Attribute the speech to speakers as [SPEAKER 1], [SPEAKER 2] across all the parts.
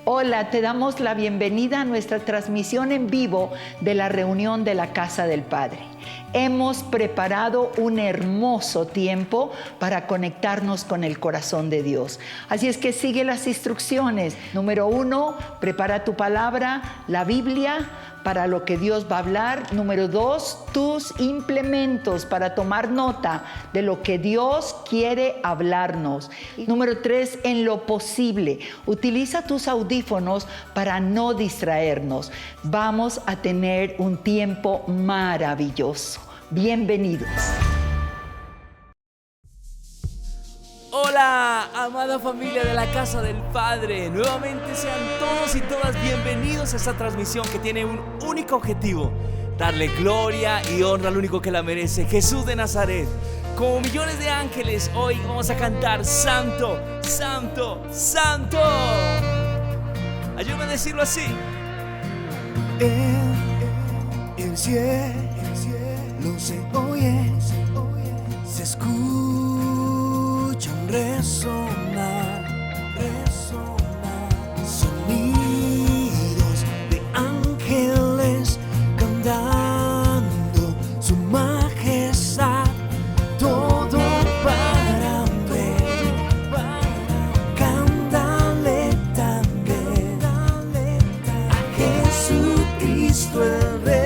[SPEAKER 1] Hola, te damos la bienvenida a nuestra transmisión en vivo de la reunión de la Casa del Padre. Hemos preparado un hermoso tiempo para conectarnos con el corazón de Dios. Así es que sigue las instrucciones. Número 1, prepara tu palabra, la Biblia, para lo que Dios va a hablar. Número 2, tus implementos para tomar nota de lo que Dios quiere hablarnos. Número 3, en lo posible, utiliza tus audífonos para no distraernos. Vamos a tener un tiempo maravilloso. Bienvenidos.
[SPEAKER 2] Hola, amada familia de la Casa del Padre. Nuevamente sean todos y todas bienvenidos a esta transmisión que tiene un único objetivo: darle gloria y honra al único que la merece, Jesús de Nazaret. Como millones de ángeles, hoy vamos a cantar Santo, Santo, Santo. Ayúdame a decirlo así.
[SPEAKER 3] El cielo se oye, se escucha un resonar, sonidos de ángeles cantando su majestad, todo para ver. Cántale también a Jesucristo el Rey.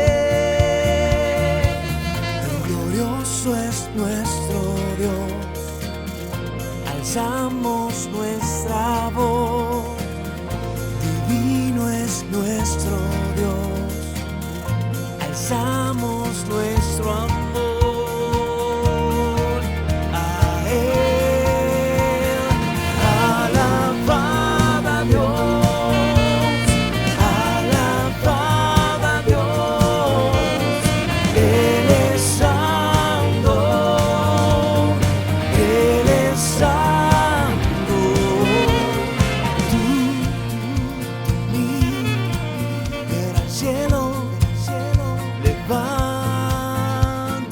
[SPEAKER 3] Glorioso es nuestro Dios, alzamos nuestra voz. Divino es nuestro Dios, alzamos nuestro amor. A Él, alabad a Dios, alabad a Dios. Él es santo, Él es santo. Tú mira al cielo, levanta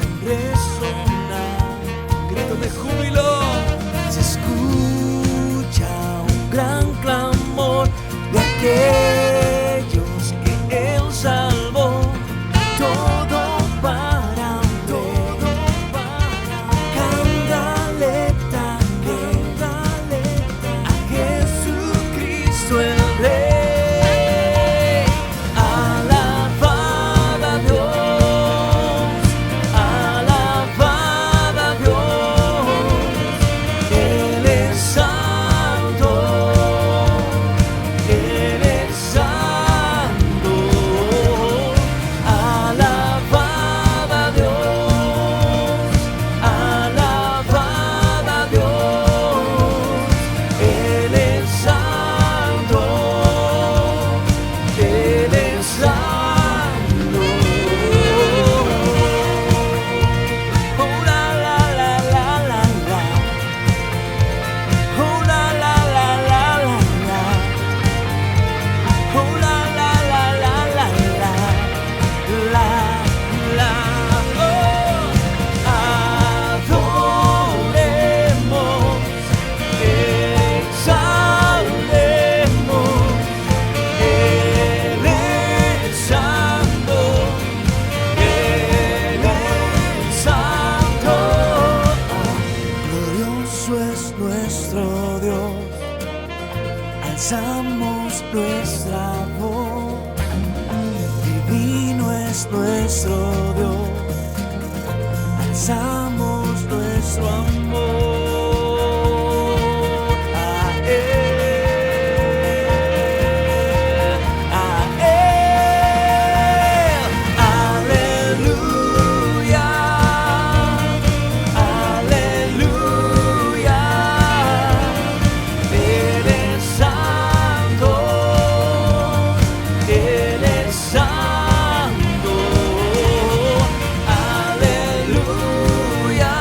[SPEAKER 3] un resonar,
[SPEAKER 2] Grito de júbilo.
[SPEAKER 3] se escucha un gran clamor de aquellos que Él salvó. Todo para cántale también a Jesucristo el Rey. Alabad a Dios, alabad a Dios. Él es santo, Él es santo. Alabad a Dios, alabad a Dios. Él es santo, Él es santo. Oh, la, la, la, la, la, la. Oh, la, la, la, la, la, la. Oh, la, la, la, la, la, la. La, la, oh. Adoremos, exaltemos. Él es santo, Él es santo. Glorioso es nuestro Dios, alzamos nuestra voz. Divino es nuestro Dios, alzamos nuestro amor. A Él, aleluya, aleluya. Él es santo, Él es santo. Aleluya,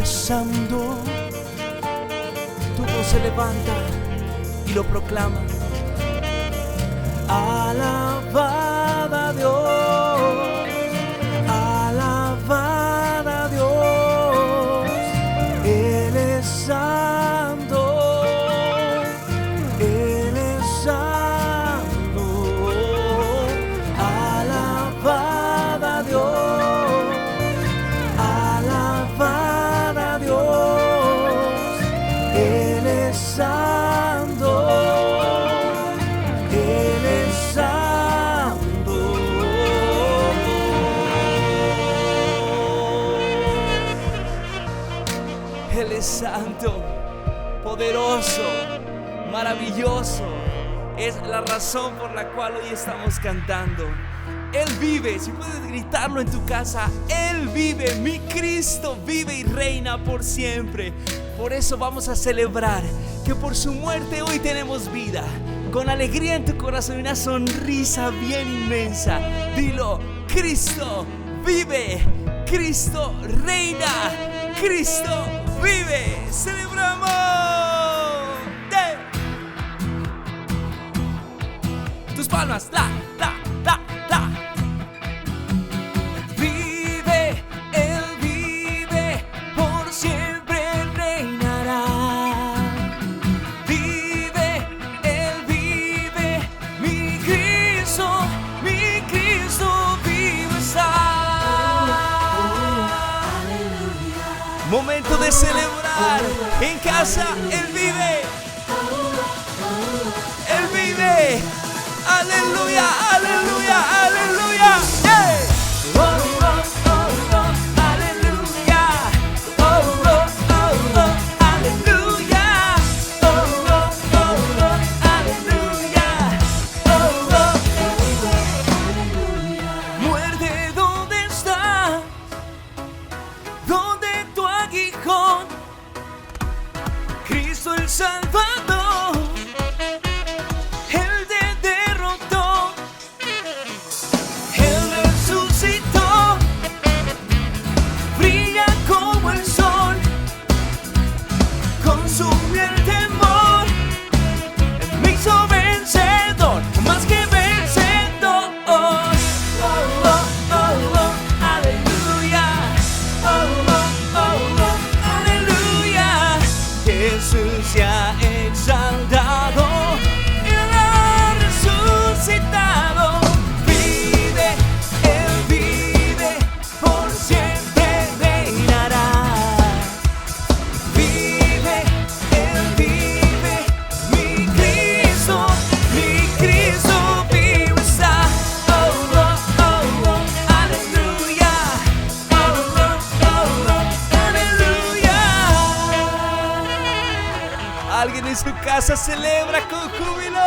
[SPEAKER 3] es santo. Tu voz se levanta y lo proclama. Alabad a Dios, alabad a Dios, Él es santo, Él es santo. Alabad a Dios, alabad a Dios, Él es santo, Él es santo.
[SPEAKER 2] Él es santo, poderoso, maravilloso. Es la razón por la cual hoy estamos cantando. Él vive, si puedes gritarlo en tu casa, Él vive, mi Cristo vive y reina por siempre. Por eso vamos a celebrar que por su muerte hoy tenemos vida. Con alegría en tu corazón y una sonrisa bien inmensa. Dilo, Cristo vive, Cristo reina, Cristo vive. ¡Celebramos! Tus palmas, la.
[SPEAKER 3] Vive, Él vive, por siempre reinará. Vive, Él vive, mi Cristo vive está.
[SPEAKER 2] Momento de celebrar en casa. Él vive. Él vive. Aleluya, aleluya, aleluya. ¡Hey!
[SPEAKER 3] Oh, oh, oh, oh, aleluya. Oh, oh, oh, oh, aleluya. Oh, oh, oh, oh, aleluya. Oh, oh, aleluya. Muerte, ¿dónde estás? ¿Dónde tu aguijón? Cristo el Salvador, Él te derrotó, Él resucitó, brilla como el sol, consumió el temor, me hizo vencedor, más que vencedor. Oh, oh, oh, oh, aleluya. Oh, oh, oh, oh, aleluya. Jesús se ha exaltado, Él ha resucitado. Vive, Él vive, por siempre reinará. Vive, Él vive, mi Cristo vive está. Oh, oh, oh, oh, aleluya. Oh, oh, oh, oh, aleluya.
[SPEAKER 2] Alguien en su casa celebra con júbilo.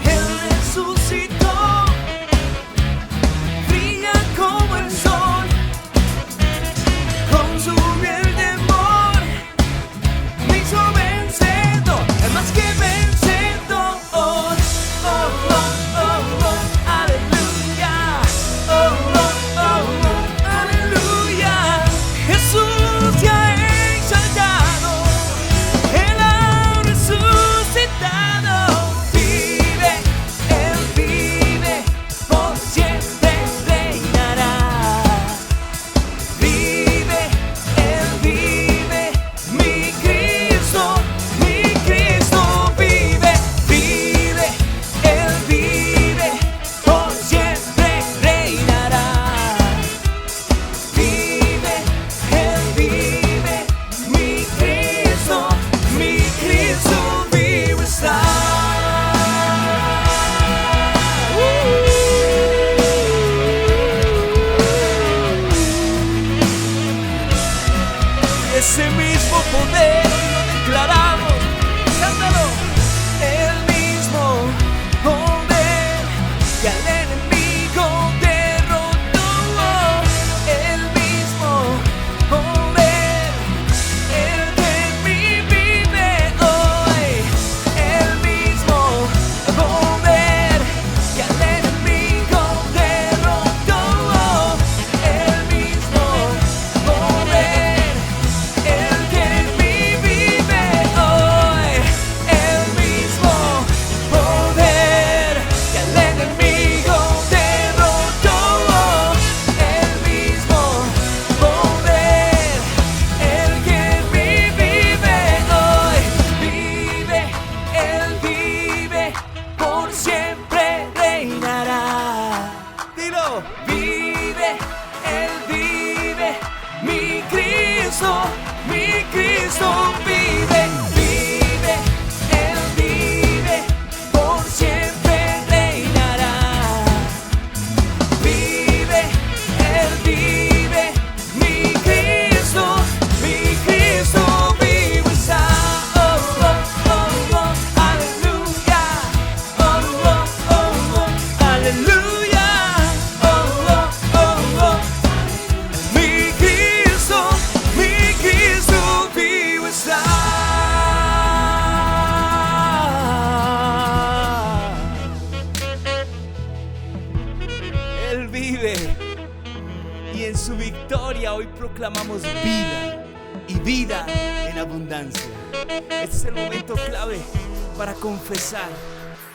[SPEAKER 3] Él resucitó, brilla como el sol, consumió el temor, me hizo vencedor, es más que vencedor. Oh, oh, oh, oh, aleluya. Oh, oh, oh, oh, aleluya. Jesús te ha exaltado, Él ha resucitado.
[SPEAKER 2] familia, hoy proclamamos vida y vida en abundancia. Este es el momento clave para confesar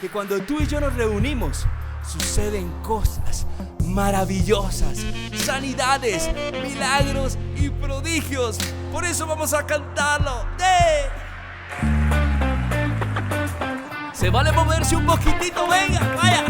[SPEAKER 2] que cuando tú y yo nos reunimos, suceden cosas maravillosas, sanidades, milagros y prodigios. Por eso vamos a cantarlo. Se vale moverse un poquitito, venga, vaya.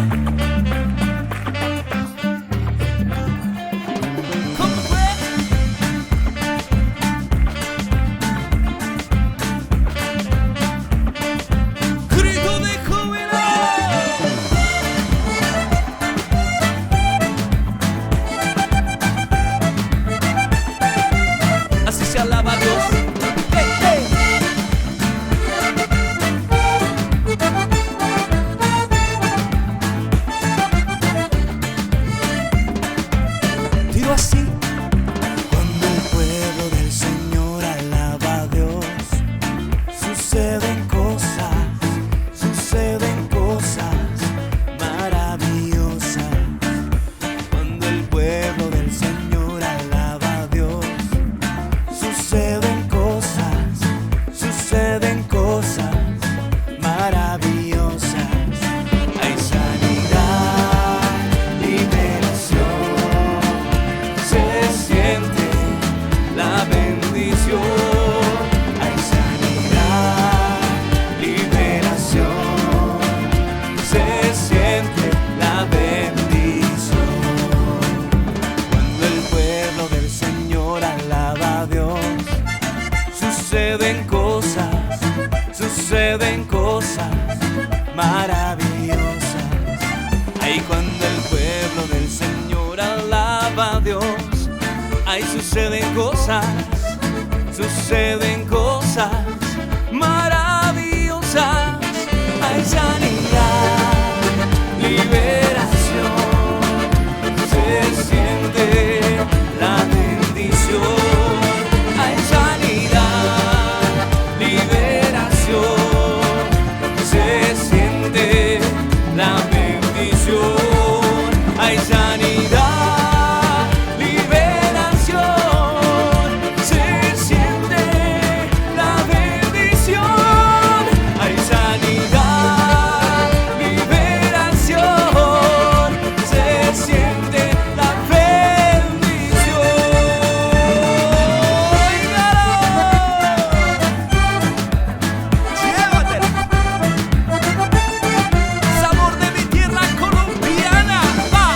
[SPEAKER 2] Suceden cosas maravillosas. Ahí cuando el pueblo del Señor alaba a Dios, ahí suceden cosas maravillosas. Hay sanidad, liberación, se siente la bendición. Hay sanidad, liberación, se siente la bendición. Hay sanidad, liberación, se siente la bendición. Hay sanidad, liberación, se siente la bendición. Llévatela. Sabor de mi tierra colombiana. Va.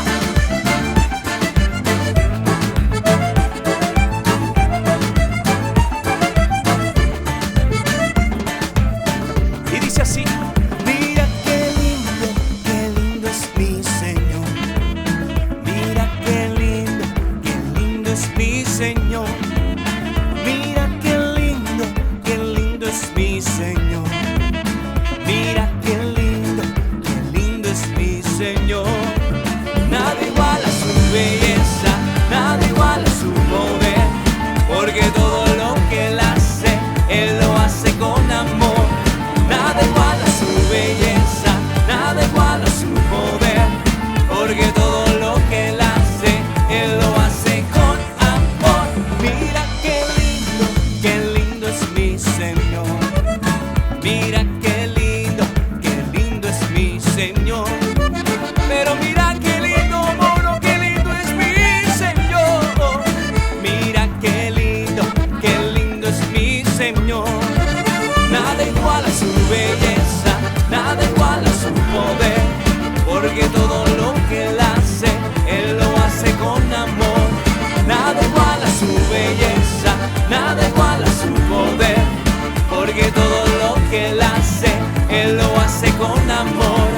[SPEAKER 2] Y dice así: mira qué lindo es mi Señor. Mira qué lindo es mi Señor. Mira qué lindo es mi Señor. Mira qué lindo es mi Señor. Nada igual a su belleza, nada igual a su poder, porque todo lo que Él lo hace con amor. Nada igual a su belleza, nada igual a su poder, porque todo lo que Él lo hace con amor. Mira qué lindo es mi Señor. Mira qué lindo es mi Señor. Pero mira qué lindo, mono, qué lindo es mi Señor. Mira qué lindo es mi Señor. Nada igual a su belleza, nada igual a su poder, porque todo lo que Él lo hace con amor. Nada igual a su belleza, nada igual a su poder, porque todo lo que Él lo hace con amor.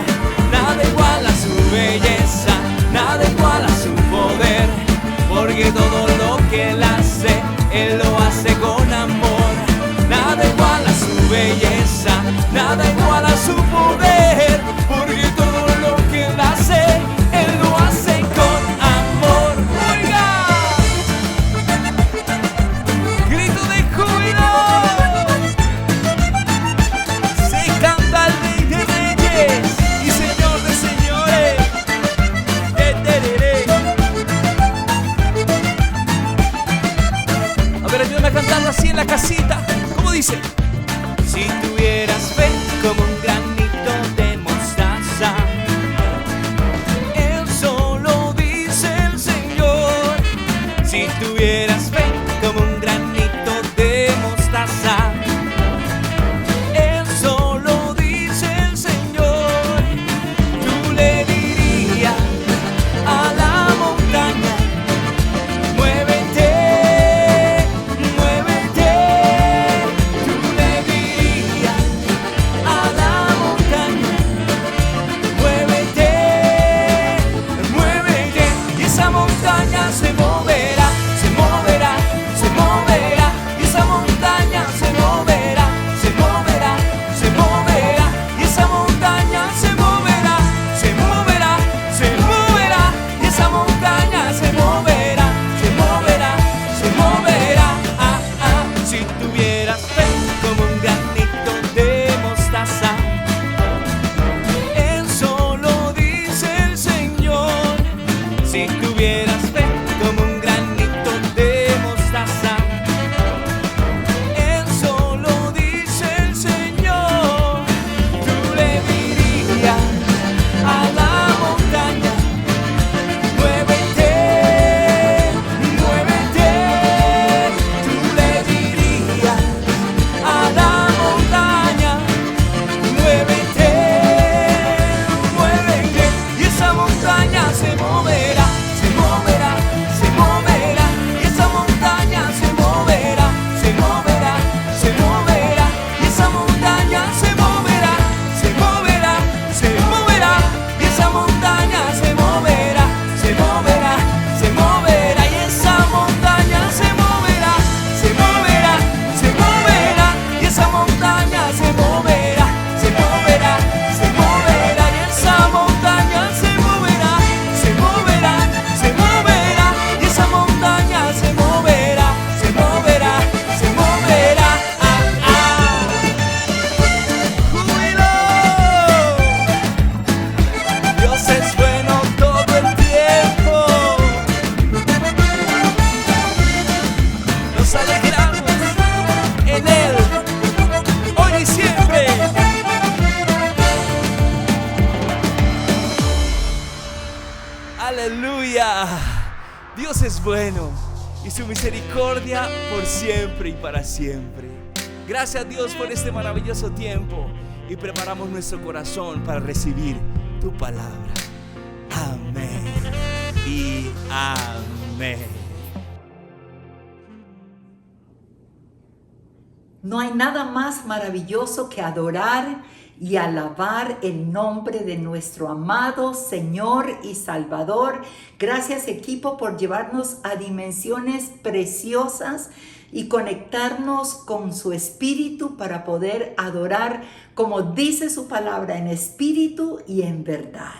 [SPEAKER 2] Nada igual a su belleza, nada igual a su poder, porque todo lo que Él lo hace con amor. Nada igual a su belleza, nada igual a su poder, porque todo lo que Él hace Aleluya. Dios es bueno y su misericordia por siempre y para siempre. Gracias, Dios, por este maravilloso tiempo, y preparamos nuestro corazón para recibir tu palabra. Amén y amén.
[SPEAKER 1] No hay nada más maravilloso que adorar y alabar el nombre de nuestro amado Señor y Salvador. Gracias, equipo, por llevarnos a dimensiones preciosas y conectarnos con su espíritu para poder adorar como dice su palabra, en espíritu y en verdad.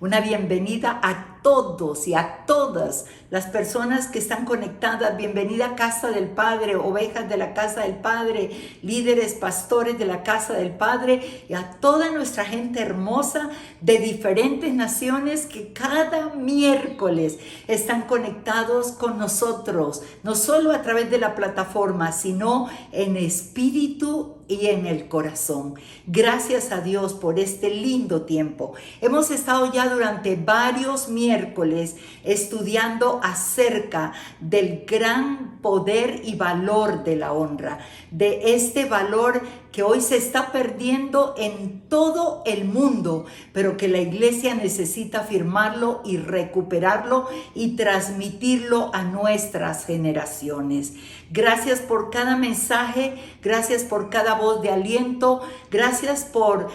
[SPEAKER 1] Una bienvenida a todos y a todas las personas que están conectadas. Bienvenida a Casa del Padre, ovejas de la Casa del Padre, líderes, pastores de la Casa del Padre, y a toda nuestra gente hermosa de diferentes naciones que cada miércoles están conectados con nosotros, no solo a través de la plataforma, sino en espíritu y en el corazón. Gracias a Dios por este lindo tiempo. Hemos estado ya durante varios miércoles estudiando acerca del gran poder y valor de la honra, de este valor que hoy se está perdiendo en todo el mundo, pero que la iglesia necesita afirmarlo y recuperarlo y transmitirlo a nuestras generaciones. Gracias por cada mensaje, gracias por cada voz de aliento, gracias por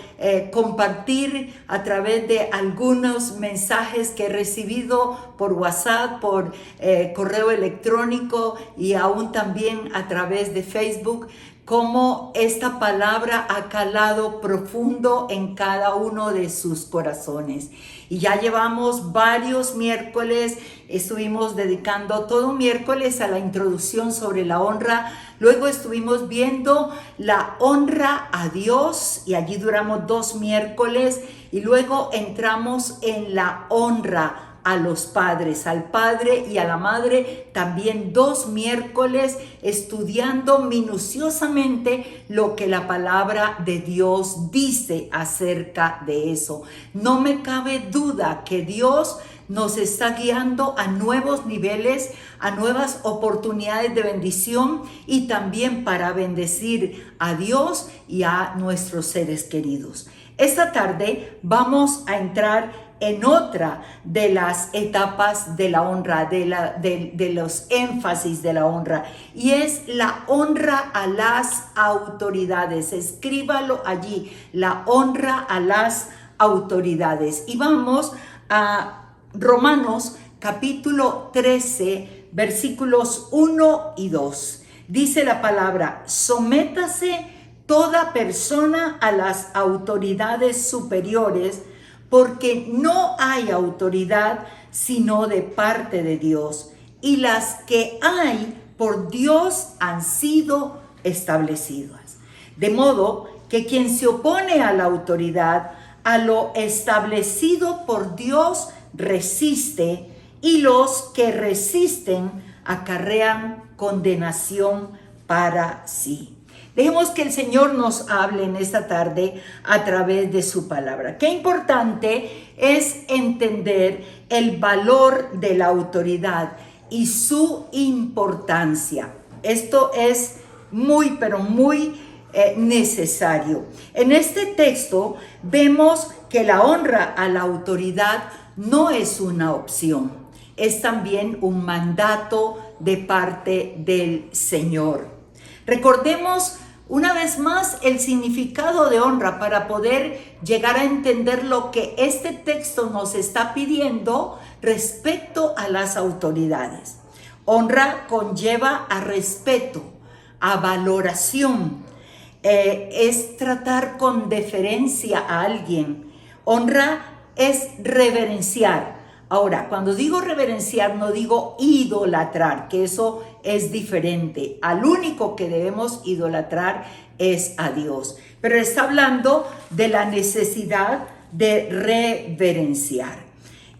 [SPEAKER 1] compartir a través de algunos mensajes que he recibido por WhatsApp, por correo electrónico y aún también a través de Facebook, cómo esta palabra ha calado profundo en cada uno de sus corazones. Y ya llevamos varios miércoles, estuvimos dedicando todo un miércoles a la introducción sobre la honra. Luego estuvimos viendo la honra a Dios y allí duramos 2 miércoles. Y luego entramos en la honra a los padres, al padre y a la madre, también 2 miércoles estudiando minuciosamente lo que la palabra de Dios dice acerca de eso. No me cabe duda que Dios nos está guiando a nuevos niveles, a nuevas oportunidades de bendición y también para bendecir a Dios y a nuestros seres queridos. Esta tarde vamos a entrar en otra de las etapas de la honra, de los énfasis de la honra, y es la honra a las autoridades. Escríbalo allí, la honra a las autoridades. Y vamos a Romanos capítulo 13, versículos 1 y 2. Dice la palabra: sométase toda persona a las autoridades superiores, porque no hay autoridad sino de parte de Dios, y las que hay por Dios han sido establecidas. De modo que quien se opone a la autoridad, a lo establecido por Dios, resiste, y los que resisten acarrean condenación para sí. Dejemos que el Señor nos hable en esta tarde a través de su palabra. Qué importante es entender el valor de la autoridad y su importancia. Esto es muy, pero muy necesario. En este texto vemos que la honra a la autoridad no es una opción, es también un mandato de parte del Señor. Recordemos una vez más el significado de honra para poder llegar a entender lo que este texto nos está pidiendo respecto a las autoridades. Honra conlleva a respeto, a valoración, es tratar con deferencia a alguien. Honra es reverenciar. Ahora, cuando digo reverenciar, no digo idolatrar, que eso es diferente. Al único que debemos idolatrar es a Dios. Pero está hablando de la necesidad de reverenciar.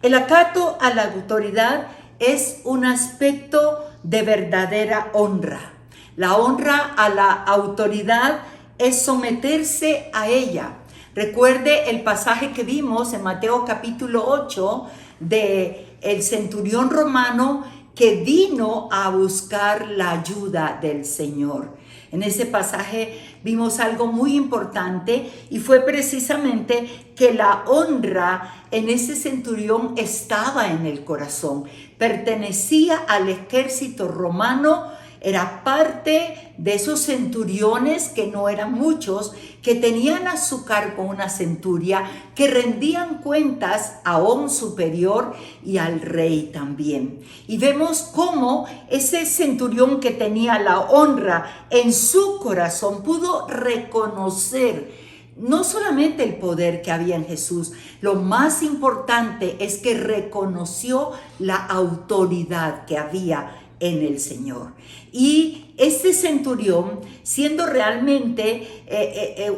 [SPEAKER 1] El acato a la autoridad es un aspecto de verdadera honra. La honra a la autoridad es someterse a ella, Recuerde el pasaje que vimos en Mateo capítulo 8 de el centurión romano que vino a buscar la ayuda del Señor. En ese pasaje vimos algo muy importante y fue precisamente que la honra en ese centurión estaba en el corazón. Pertenecía al ejército romano, era parte de esos centuriones, que no eran muchos, que tenían a su cargo una centuria, que rendían cuentas a un superior y al rey también. Y vemos cómo ese centurión que tenía la honra en su corazón pudo reconocer no solamente el poder que había en Jesús, lo más importante es que reconoció la autoridad que había en el Señor. Y este centurión, siendo realmente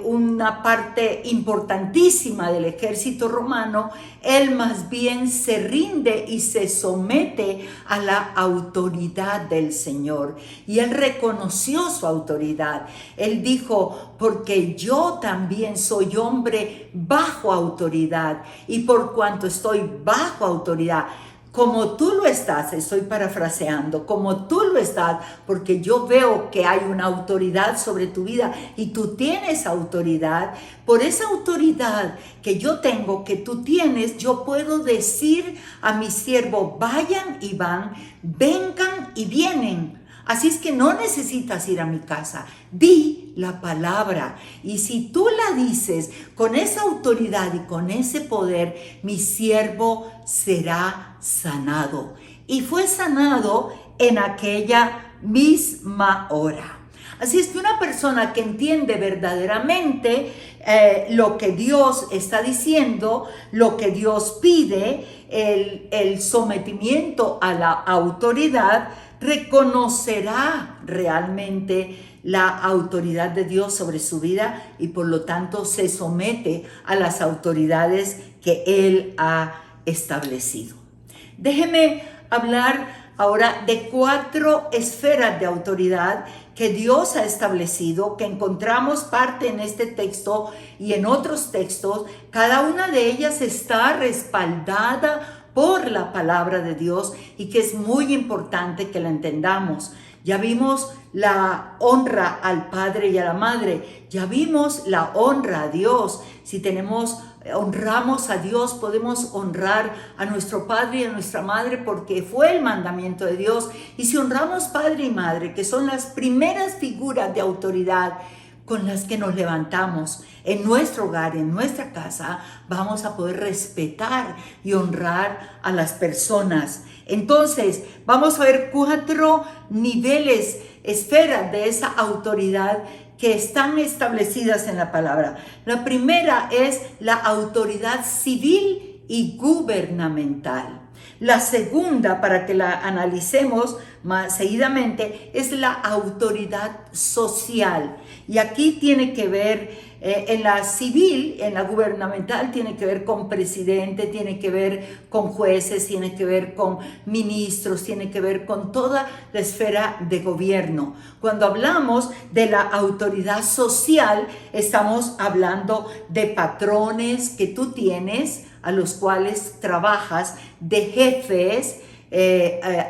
[SPEAKER 1] una parte importantísima del ejército romano, él más bien se rinde y se somete a la autoridad del Señor. Y él reconoció su autoridad. Él dijo: porque yo también soy hombre bajo autoridad, y por cuanto estoy bajo autoridad, como tú lo estás, estoy parafraseando, como tú lo estás, porque yo veo que hay una autoridad sobre tu vida y tú tienes autoridad. Por esa autoridad que yo tengo, que tú tienes, yo puedo decir a mi siervo: vayan y van, vengan y vienen. Así es que no necesitas ir a mi casa, di la palabra. Y si tú la dices con esa autoridad y con ese poder, mi siervo será sanado. Y fue sanado en aquella misma hora. Así es que una persona que entiende verdaderamente lo que Dios está diciendo, lo que Dios pide, el sometimiento a la autoridad, reconocerá realmente la autoridad de Dios sobre su vida y por lo tanto se somete a las autoridades que Él ha establecido. Déjeme hablar ahora de 4 esferas de autoridad que Dios ha establecido, que encontramos parte en este texto y en otros textos. Cada una de ellas está respaldada por la palabra de Dios y que es muy importante que la entendamos. Ya vimos la honra al padre y a la madre, ya vimos la honra a Dios. Si honramos a Dios, podemos honrar a nuestro padre y a nuestra madre porque fue el mandamiento de Dios. Y si honramos padre y madre, que son las primeras figuras de autoridad con las que nos levantamos en nuestro hogar, en nuestra casa, vamos a poder respetar y honrar a las personas. Entonces, vamos a ver 4 niveles, esferas de esa autoridad que están establecidas en la palabra. La primera es la autoridad civil y gubernamental. La segunda, para que la analicemos más seguidamente, es la autoridad social. Y aquí tiene que ver, en la civil, en la gubernamental, tiene que ver con presidente, tiene que ver con jueces, tiene que ver con ministros, tiene que ver con toda la esfera de gobierno. Cuando hablamos de la autoridad social, estamos hablando de patrones que tú tienes, a los cuales trabajas, de jefes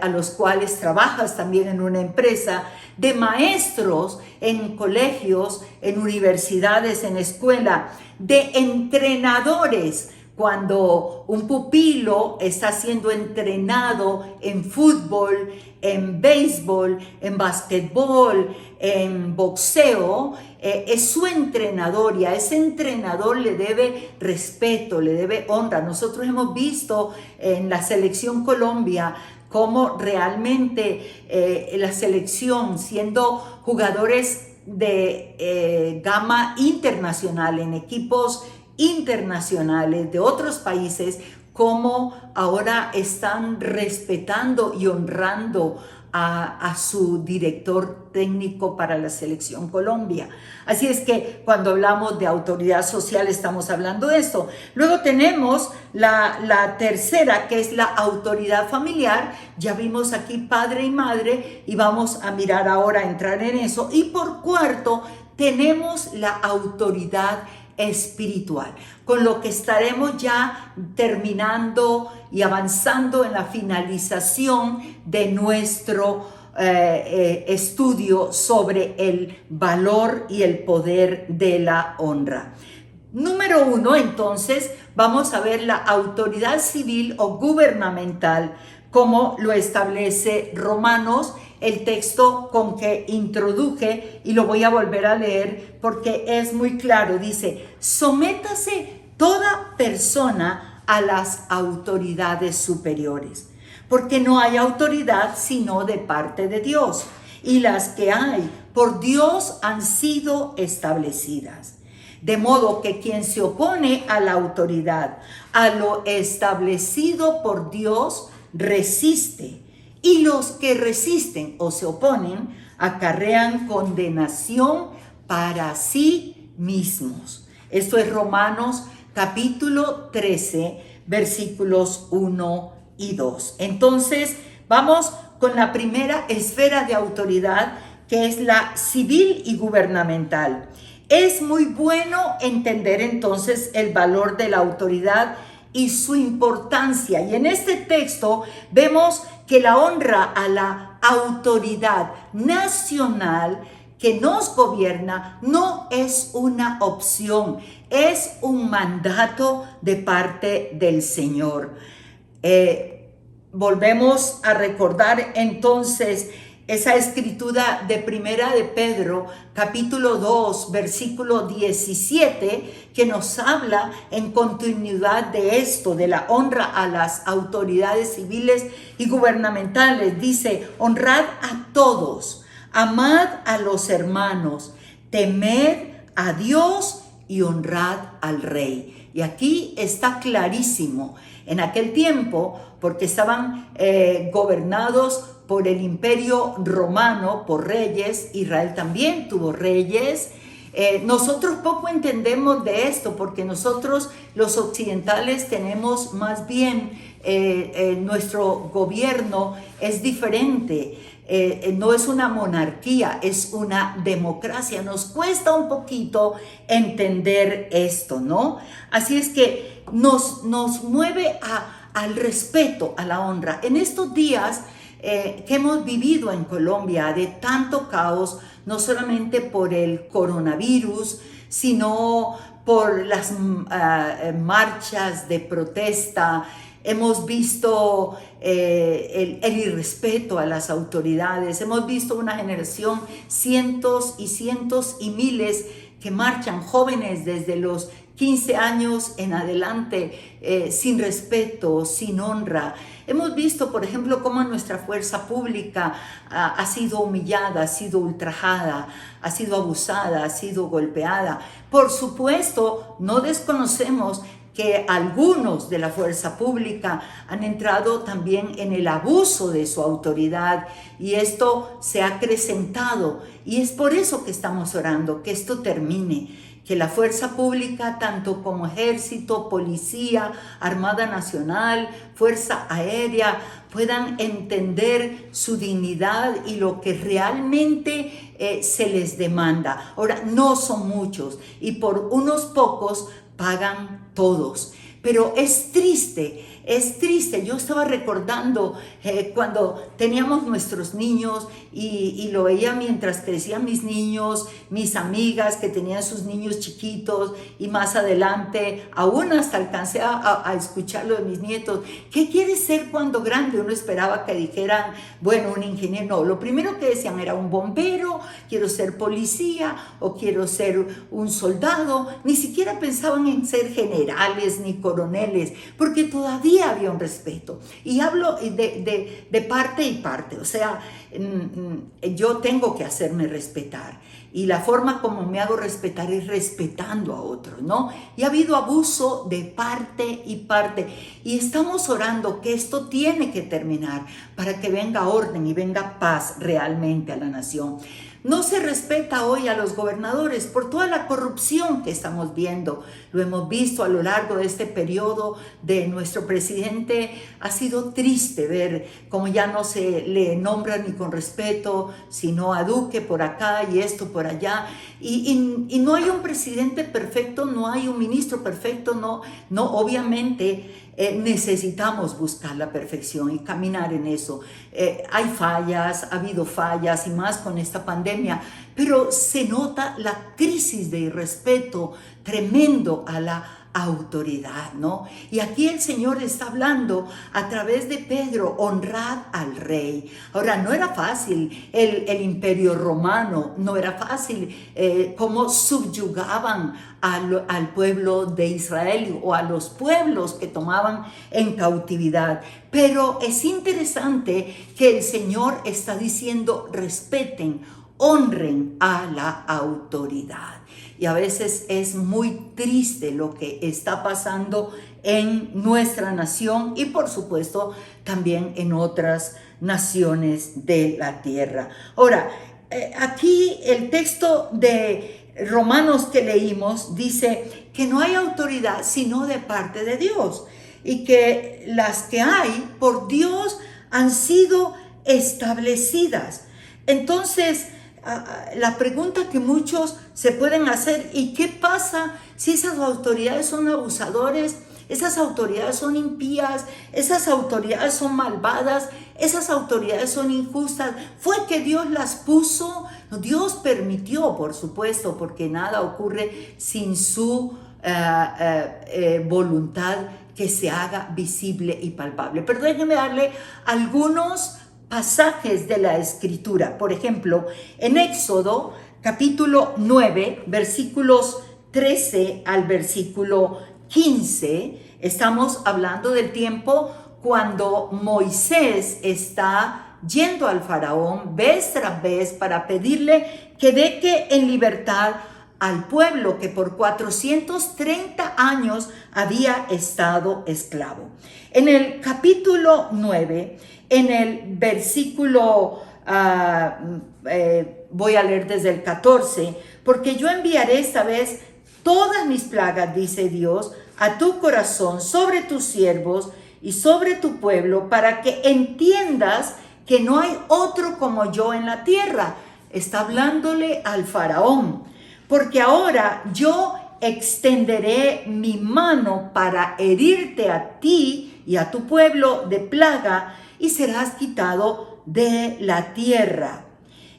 [SPEAKER 1] a los cuales trabajas también en una empresa, de maestros en colegios, en universidades, en escuela, de entrenadores. Cuando un pupilo está siendo entrenado en fútbol, en béisbol, en basquetbol, en boxeo, es su entrenador y a ese entrenador le debe respeto, le debe honra. Nosotros hemos visto en la selección Colombia cómo realmente la selección, siendo jugadores de gama internacional en equipos internacionales de otros países, como ahora están respetando y honrando a su director técnico para la selección Colombia. Así es que cuando hablamos de autoridad social estamos hablando de esto. Luego tenemos la tercera, que es la autoridad familiar. Ya vimos aquí padre y madre y vamos a mirar ahora, entrar en eso. Y por cuarto tenemos la autoridad espiritual, con lo que estaremos ya terminando y avanzando en la finalización de nuestro estudio sobre el valor y el poder de la honra. Número 1, entonces, vamos a ver la autoridad civil o gubernamental, como lo establece Romanos, el texto con que introduje, y lo voy a volver a leer porque es muy claro. Dice: sométase toda persona a las autoridades superiores, porque no hay autoridad sino de parte de Dios, y las que hay por Dios han sido establecidas. De modo que quien se opone a la autoridad, a lo establecido por Dios, resiste, y los que resisten o se oponen acarrean condenación para sí mismos. Esto es Romanos capítulo 13, versículos 1 y 2. Entonces, vamos con la primera esfera de autoridad, que es la civil y gubernamental. Es muy bueno entender entonces el valor de la autoridad y su importancia. Y en este texto vemos que la honra a la autoridad nacional que nos gobierna no es una opción, es un mandato de parte del Señor. Volvemos a recordar entonces esa escritura de Primera de Pedro, capítulo 2, versículo 17, que nos habla en continuidad de esto, de la honra a las autoridades civiles y gubernamentales. Dice: honrad a todos, amad a los hermanos, temed a Dios y honrad al rey. Y aquí está clarísimo. En aquel tiempo, porque estaban gobernados por el imperio romano, por reyes, Israel también tuvo reyes. Nosotros poco entendemos de esto, porque nosotros los occidentales tenemos más bien, nuestro gobierno es diferente. No es una monarquía, es una democracia. Nos cuesta un poquito entender esto, ¿no? Así es que nos mueve al respeto, a la honra. En estos días que hemos vivido en Colombia de tanto caos, no solamente por el coronavirus, sino por las marchas de protesta. Hemos visto el irrespeto a las autoridades. Hemos visto una generación, cientos y miles que marchan, jóvenes desde los 15 años en adelante, sin respeto, sin honra. Hemos visto, por ejemplo, cómo nuestra fuerza pública ha sido humillada, ha sido ultrajada, ha sido abusada, ha sido golpeada. Por supuesto, no desconocemos que algunos de la fuerza pública han entrado también en el abuso de su autoridad, y esto se ha acrecentado, y es por eso que estamos orando, que esto termine, que la fuerza pública, tanto como ejército, policía, Armada Nacional, Fuerza Aérea, puedan entender su dignidad y lo que realmente se les demanda. Ahora, no son muchos, y por unos pocos pagan todos. Pero es triste. Yo estaba recordando cuando teníamos nuestros niños y lo veía mientras crecían mis niños, mis amigas que tenían sus niños chiquitos, y más adelante, aún hasta alcancé a escuchar lo de mis nietos. ¿Qué quieres ser cuando grande? Uno esperaba que dijeran, bueno, un ingeniero. No, lo primero que decían era un bombero, quiero ser policía o quiero ser un soldado. Ni siquiera pensaban en ser generales ni coroneles, porque todavía había un respeto. Y hablo de parte y parte. O sea, yo tengo que hacerme respetar, y la forma como me hago respetar es respetando a otros, ¿no? Y ha habido abuso de parte y parte, y estamos orando que esto tiene que terminar para que venga orden y venga paz realmente a la nación. No se respeta hoy a los gobernadores por toda la corrupción que estamos viendo. Lo hemos visto a lo largo de este periodo de nuestro presidente. Ha sido triste ver cómo ya no se le nombra ni con respeto, sino a Duque por acá y esto por allá. Y no hay un presidente perfecto, no hay un ministro perfecto, no obviamente. Necesitamos buscar la perfección y caminar en eso. Hay fallas, ha habido fallas y más con esta pandemia, pero se nota la crisis de irrespeto tremendo a la autoridad, ¿no? Y aquí el Señor está hablando a través de Pedro: honrad al rey. Ahora, no era fácil el imperio romano, no era fácil cómo subyugaban al pueblo de Israel o a los pueblos que tomaban en cautividad. Pero es interesante que el Señor está diciendo: respeten, honren a la autoridad. Y a veces es muy triste lo que está pasando en nuestra nación y por supuesto también en otras naciones de la tierra. Ahora, aquí el texto de Romanos que leímos dice que no hay autoridad sino de parte de Dios, y que las que hay por Dios han sido establecidas. Entonces, la pregunta que muchos se pueden hacer: ¿y qué pasa si esas autoridades son abusadores? Esas autoridades son impías, esas autoridades son malvadas, esas autoridades son injustas. ¿Fue que Dios las puso? No, Dios permitió, por supuesto, porque nada ocurre sin su voluntad que se haga visible y palpable. Pero déjenme darle algunos pasajes de la Escritura. Por ejemplo, en Éxodo capítulo 9, versículos 13 al versículo 15, estamos hablando del tiempo cuando Moisés está yendo al faraón vez tras vez para pedirle que deje en libertad al pueblo que por 430 años había estado esclavo. En el capítulo 9, en el versículo, voy a leer desde el 14, porque yo enviaré esta vez todas mis plagas, dice Dios, a tu corazón, sobre tus siervos y sobre tu pueblo, para que entiendas que no hay otro como yo en la tierra. Está hablándole al faraón, porque ahora yo extenderé mi mano para herirte a ti y a tu pueblo de plaga, y serás quitado de la tierra.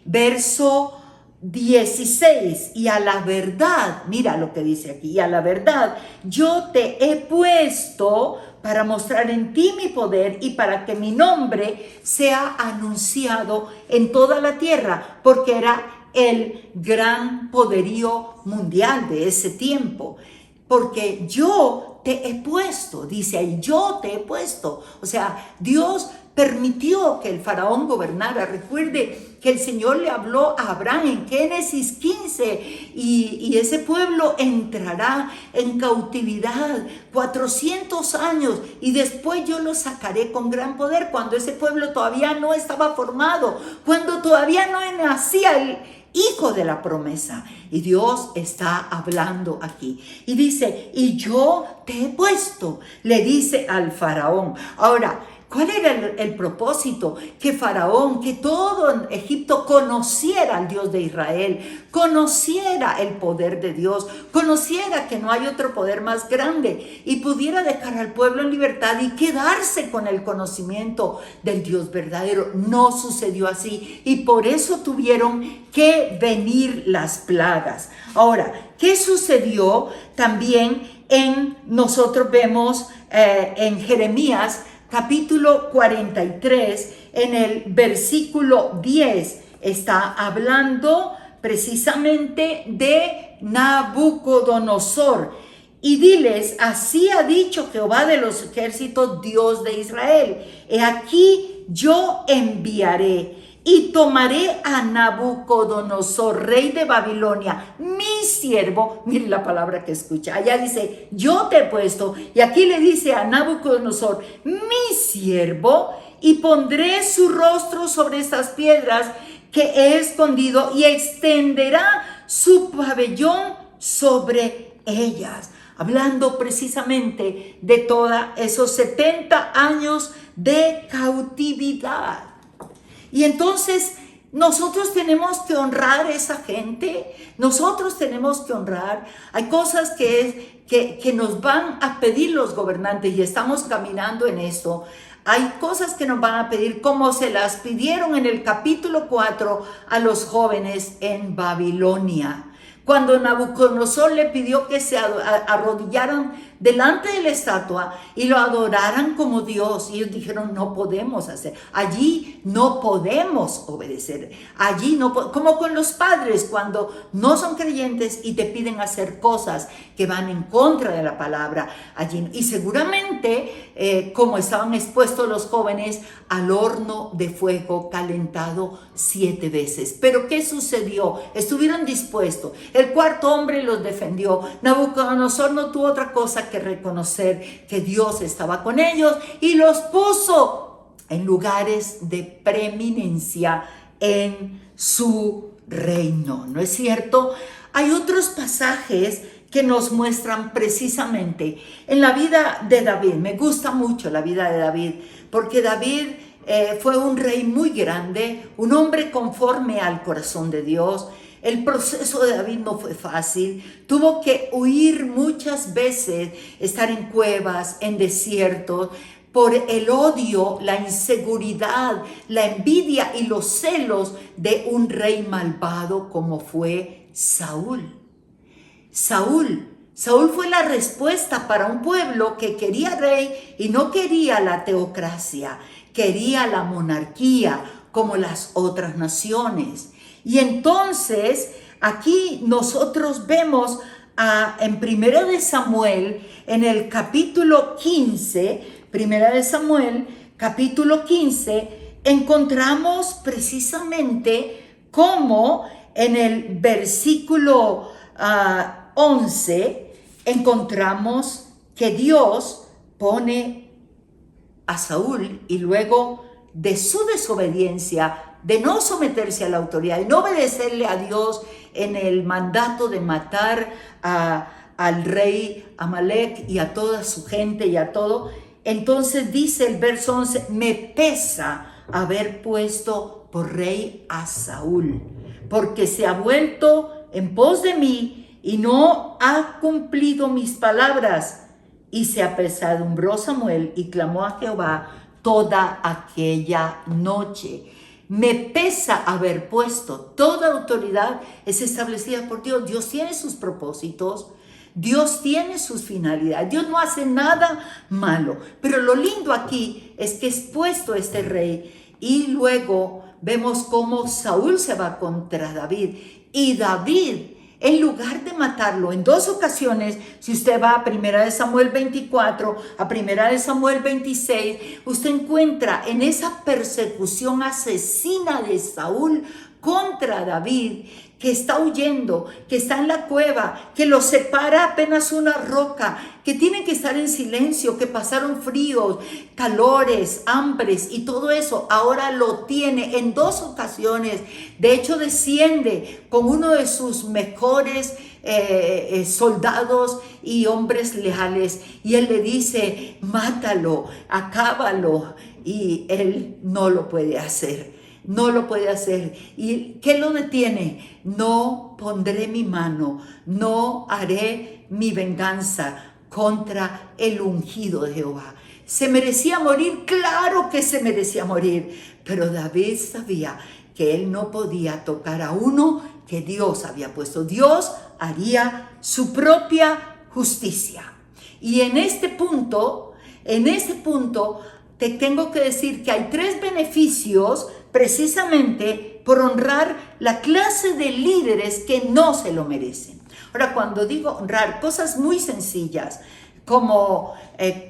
[SPEAKER 1] Verso 16, y a la verdad, mira lo que dice aquí, y a la verdad yo te he puesto para mostrar en ti mi poder y para que mi nombre sea anunciado en toda la tierra, porque era el gran poderío mundial de ese tiempo. Porque yo te he puesto, dice ahí, yo te he puesto. O sea, Dios permitió que el faraón gobernara. Recuerde que el Señor le habló a Abraham en Génesis 15 y ese pueblo entrará en cautividad 400 años y después yo lo sacaré con gran poder, cuando ese pueblo todavía no estaba formado, cuando todavía no nacía el hijo de la promesa. Y Dios está hablando aquí y dice: y yo te he puesto, le dice al faraón. Ahora, ¿cuál era el propósito? Que Faraón, que todo Egipto conociera al Dios de Israel, conociera el poder de Dios, conociera que no hay otro poder más grande y pudiera dejar al pueblo en libertad y quedarse con el conocimiento del Dios verdadero. No sucedió así y por eso tuvieron que venir las plagas. Ahora, ¿qué sucedió? También nosotros vemos en Jeremías capítulo 43, en el versículo 10, está hablando precisamente de Nabucodonosor. Y diles: así ha dicho Jehová de los ejércitos, Dios de Israel: he aquí yo enviaré y tomaré a Nabucodonosor, rey de Babilonia, mi siervo. Mire la palabra que escucha. Allá dice: yo te he puesto. Y aquí le dice a Nabucodonosor: mi siervo, y pondré su rostro sobre estas piedras que he escondido y extenderá su pabellón sobre ellas. Hablando precisamente de todos esos 70 años de cautividad. Y entonces nosotros tenemos que honrar a esa gente, nosotros tenemos que honrar. Hay cosas que nos van a pedir los gobernantes y estamos caminando en eso. Hay cosas que nos van a pedir como se las pidieron en el capítulo 4 a los jóvenes en Babilonia. Cuando Nabucodonosor le pidió que se arrodillaran delante de la estatua y lo adoraran como Dios, y ellos dijeron: no podemos hacer, allí no podemos obedecer, allí no, como con los padres cuando no son creyentes y te piden hacer cosas que van en contra de la palabra, allí. Y seguramente como estaban expuestos los jóvenes al horno de fuego calentado 7 veces. Pero ¿qué sucedió? Estuvieron dispuestos. El cuarto hombre los defendió. Nabucodonosor no tuvo otra cosa que reconocer que Dios estaba con ellos y los puso en lugares de preeminencia en su reino. ¿No es cierto? Hay otros pasajes que nos muestran precisamente en la vida de David. Me gusta mucho la vida de David, porque David fue un rey muy grande, un hombre conforme al corazón de Dios. El proceso de David no fue fácil, tuvo que huir muchas veces, estar en cuevas, en desiertos, por el odio, la inseguridad, la envidia y los celos de un rey malvado como fue Saúl. Saúl fue la respuesta para un pueblo que quería rey y no quería la teocracia, quería la monarquía como las otras naciones. Y entonces aquí nosotros vemos en Primera de Samuel, en el capítulo 15, Primera de Samuel, capítulo 15, encontramos precisamente cómo en el versículo 11 encontramos que Dios pone a Saúl, y luego de su desobediencia, de no someterse a la autoridad y no obedecerle a Dios en el mandato de matar al rey Amalek y a toda su gente y a todo. Entonces dice el verso 11: me pesa haber puesto por rey a Saúl, porque se ha vuelto en pos de mí y no ha cumplido mis palabras. Y se apesadumbró Samuel y clamó a Jehová toda aquella noche. Me pesa haber puesto. Toda autoridad es establecida por Dios. Dios tiene sus propósitos. Dios tiene sus finalidades. Dios no hace nada malo. Pero lo lindo aquí es que es puesto este rey. Y luego vemos cómo Saúl se va contra David. Y David, en lugar de matarlo en 2 ocasiones, si usted va a 1 Samuel 24, a 1 Samuel 26, usted encuentra en esa persecución asesina de Saúl contra David, que está huyendo, que está en la cueva, que lo separa apenas una roca, que tienen que estar en silencio, que pasaron fríos, calores, hambres y todo eso. Ahora lo tiene en 2 ocasiones. De hecho, desciende con uno de sus mejores soldados y hombres leales, y él le dice: mátalo, acábalo, y él no lo puede hacer. No lo puede hacer. ¿Y qué lo detiene? No pondré mi mano, no haré mi venganza contra el ungido de Jehová. ¿Se merecía morir? Claro que se merecía morir. Pero David sabía que él no podía tocar a uno que Dios había puesto. Dios haría su propia justicia. Y en este punto, te tengo que decir que hay 3 beneficios precisamente por honrar la clase de líderes que no se lo merecen. Ahora, cuando digo honrar, cosas muy sencillas, como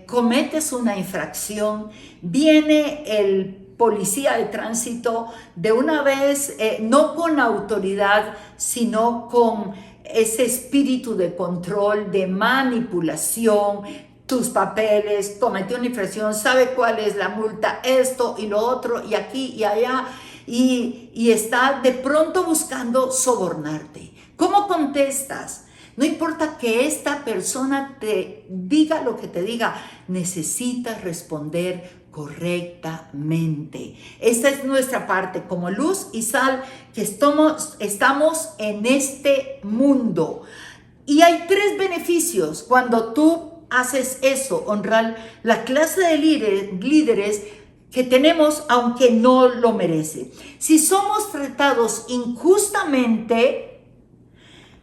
[SPEAKER 1] cometes una infracción, viene el policía de tránsito de una vez, no con autoridad, sino con ese espíritu de control, de manipulación, tus papeles, cometió una infracción, sabe cuál es la multa, esto y lo otro, y aquí y allá. y está de pronto buscando sobornarte. ¿Cómo contestas? No importa que esta persona te diga lo que te diga, necesitas responder correctamente. Esta es nuestra parte como luz y sal que estamos en este mundo. Y hay 3 beneficios cuando tú haces eso, honrar la clase de líderes que tenemos aunque no lo merece. Si somos tratados injustamente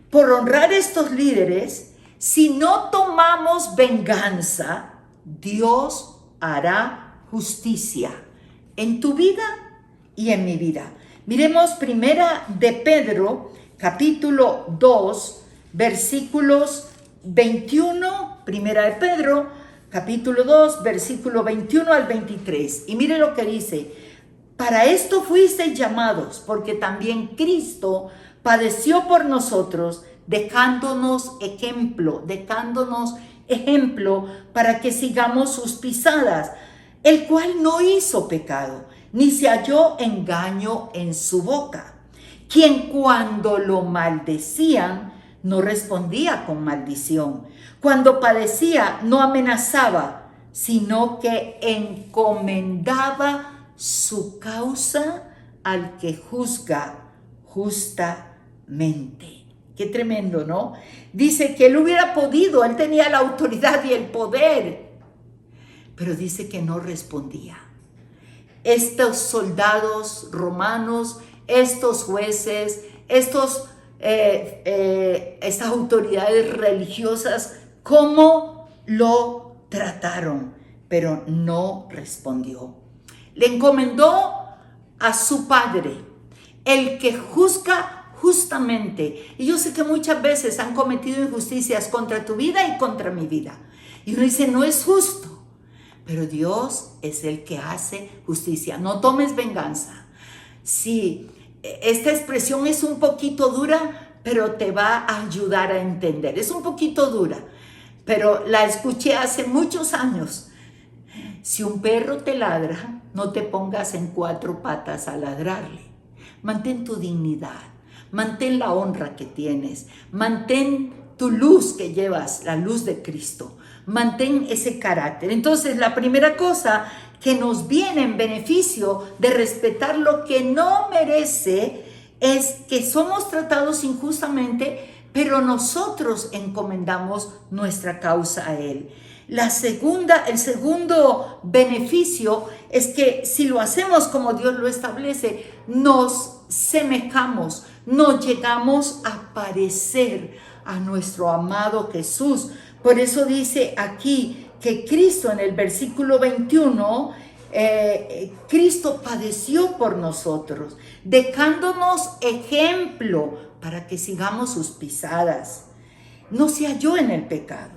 [SPEAKER 1] por honrar estos líderes, si no tomamos venganza, Dios hará justicia en tu vida y en mi vida. Miremos primera de Pedro, capítulo 2, versículos 21, primera de Pedro, capítulo 2, versículo 21 al 23. Y mire lo que dice: para esto fuisteis llamados, porque también Cristo padeció por nosotros, dejándonos ejemplo para que sigamos sus pisadas, el cual no hizo pecado, ni se halló engaño en su boca, quien cuando lo maldecían, no respondía con maldición, cuando padecía, no amenazaba, sino que encomendaba su causa al que juzga justamente. Qué tremendo, ¿no? Dice que él hubiera podido, él tenía la autoridad y el poder, pero dice que no respondía. Estos soldados romanos, estos jueces, estas autoridades religiosas, ¿cómo lo trataron? Pero no respondió. Le encomendó a su Padre, el que juzga justamente. Y yo sé que muchas veces han cometido injusticias contra tu vida y contra mi vida. Y uno dice, no es justo. Pero Dios es el que hace justicia. No tomes venganza. Sí, esta expresión es un poquito dura, pero te va a ayudar a entender. Es un poquito dura, pero la escuché hace muchos años. Si un perro te ladra, no te pongas en 4 patas a ladrarle. Mantén tu dignidad, mantén la honra que tienes, mantén tu luz que llevas, la luz de Cristo. Mantén ese carácter. Entonces, la primera cosa que nos viene en beneficio de respetar lo que no merece es que somos tratados injustamente, pero nosotros encomendamos nuestra causa a Él. El segundo beneficio es que si lo hacemos como Dios lo establece, nos semejamos, nos llegamos a parecer a nuestro amado Jesús. Por eso dice aquí que Cristo, en el versículo 21, Cristo padeció por nosotros, dejándonos ejemplo para que sigamos sus pisadas. No se halló en el pecado.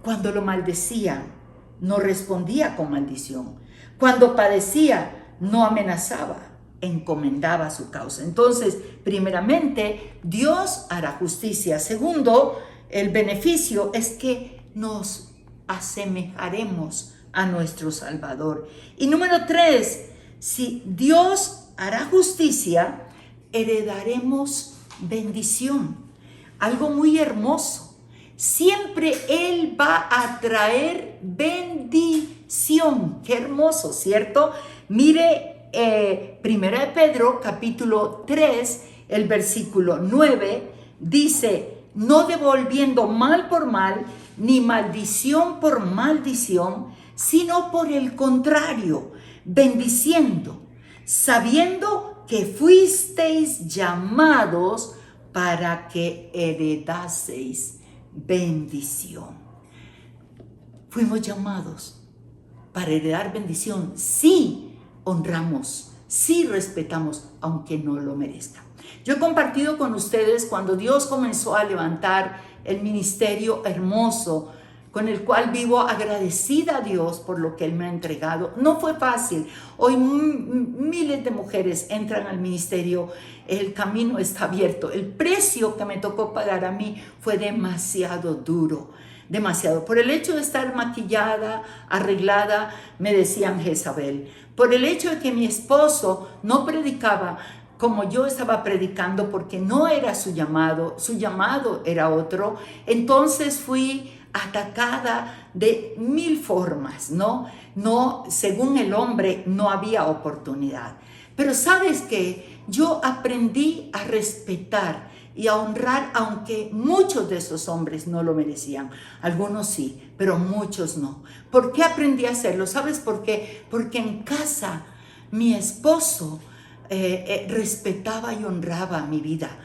[SPEAKER 1] Cuando lo maldecían, no respondía con maldición. Cuando padecía, no amenazaba, encomendaba su causa. Entonces, primeramente, Dios hará justicia. Segundo, el beneficio es que nos asemejaremos a nuestro Salvador. Y número 3, si Dios hará justicia, heredaremos bendición. Algo muy hermoso. Siempre Él va a traer bendición. Qué hermoso, ¿cierto? Mire, Primera de Pedro, capítulo 3, el versículo 9, dice: no devolviendo mal por mal, ni maldición por maldición, sino por el contrario, bendiciendo, sabiendo que fuisteis llamados para que heredaseis bendición. Fuimos llamados para heredar bendición si honramos, si respetamos, aunque no lo merezca. Yo he compartido con ustedes cuando Dios comenzó a levantar el ministerio hermoso con el cual vivo agradecida a Dios por lo que Él me ha entregado. No fue fácil. Hoy miles de mujeres entran al ministerio. El camino está abierto. El precio que me tocó pagar a mí fue demasiado duro. demasiado. Por el hecho de estar maquillada, arreglada, me decían Jezabel. Por el hecho de que mi esposo no predicaba como yo estaba predicando, porque no era su llamado era otro, entonces fui atacada de 1000 formas, ¿no? Según el hombre no había oportunidad. Pero ¿sabes qué? Yo aprendí a respetar y a honrar, aunque muchos de esos hombres no lo merecían. Algunos sí, pero muchos no. ¿Por qué aprendí a hacerlo? ¿Sabes por qué? Porque en casa mi esposo respetaba y honraba mi vida.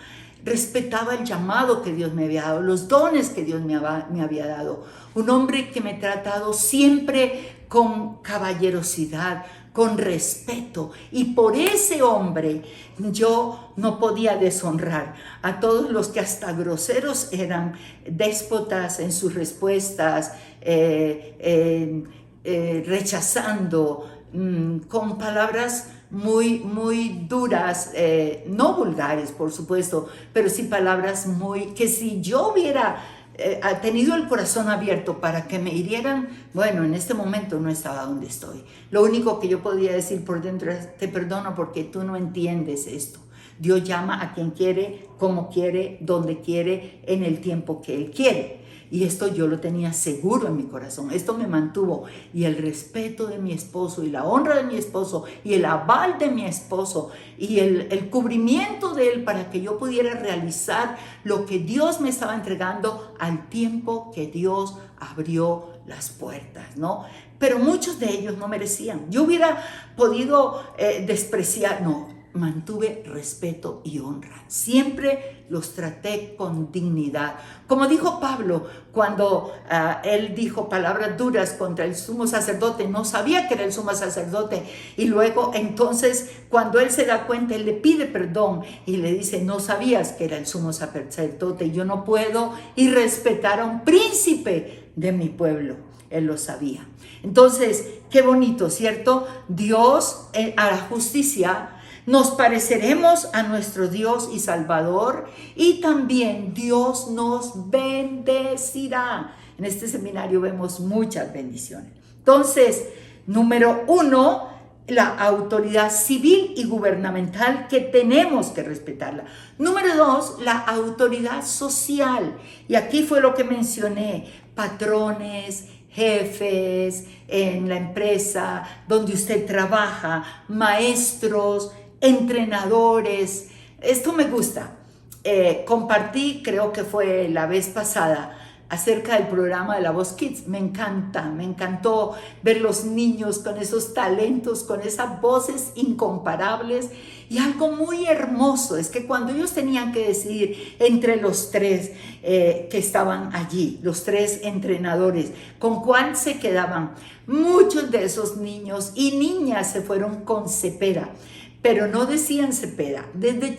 [SPEAKER 1] Respetaba el llamado que Dios me había dado, los dones que Dios me había dado. Un hombre que me ha tratado siempre con caballerosidad, con respeto, y por ese hombre yo no podía deshonrar a todos los que hasta groseros eran, déspotas en sus respuestas, rechazando, con palabras muy duras, no vulgares por supuesto, pero sí palabras que si yo hubiera tenido el corazón abierto para que me hirieran, bueno, en este momento no estaba donde estoy. Lo único que yo podía decir por dentro es: te perdono porque tú no entiendes esto. Dios llama a quien quiere, como quiere, donde quiere, en el tiempo que Él quiere. Y esto yo lo tenía seguro en mi corazón. Esto me mantuvo. Y el respeto de mi esposo, y la honra de mi esposo, y el aval de mi esposo, y el cubrimiento de él para que yo pudiera realizar lo que Dios me estaba entregando al tiempo que Dios abrió las puertas, ¿no? Pero muchos de ellos no merecían. Yo hubiera podido despreciar, no. Mantuve respeto y honra. Siempre los traté con dignidad. Como dijo Pablo cuando él dijo palabras duras contra el sumo sacerdote, no sabía que era el sumo sacerdote, y luego entonces cuando él se da cuenta, él le pide perdón y le dice: no sabías que era el sumo sacerdote, yo no puedo ir respetar a un príncipe de mi pueblo. Él lo sabía. Entonces, qué bonito, ¿cierto? Dios hará justicia. Nos pareceremos a nuestro Dios y Salvador, y también Dios nos bendecirá. En este seminario vemos muchas bendiciones. Entonces, número 1, la autoridad civil y gubernamental, que tenemos que respetarla. Número 2, la autoridad social. Y aquí fue lo que mencioné: patrones, jefes en la empresa donde usted trabaja, maestros, entrenadores. Esto me gusta. Compartí, creo que fue la vez pasada, acerca del programa de La Voz Kids. Me encantó ver los niños con esos talentos, con esas voces incomparables. Y algo muy hermoso es que cuando ellos tenían que decidir entre los 3 que estaban allí, los 3 entrenadores, ¿con cuál se quedaban? Muchos de esos niños y niñas se fueron con Cepeda. Pero no decían Cepeda. Desde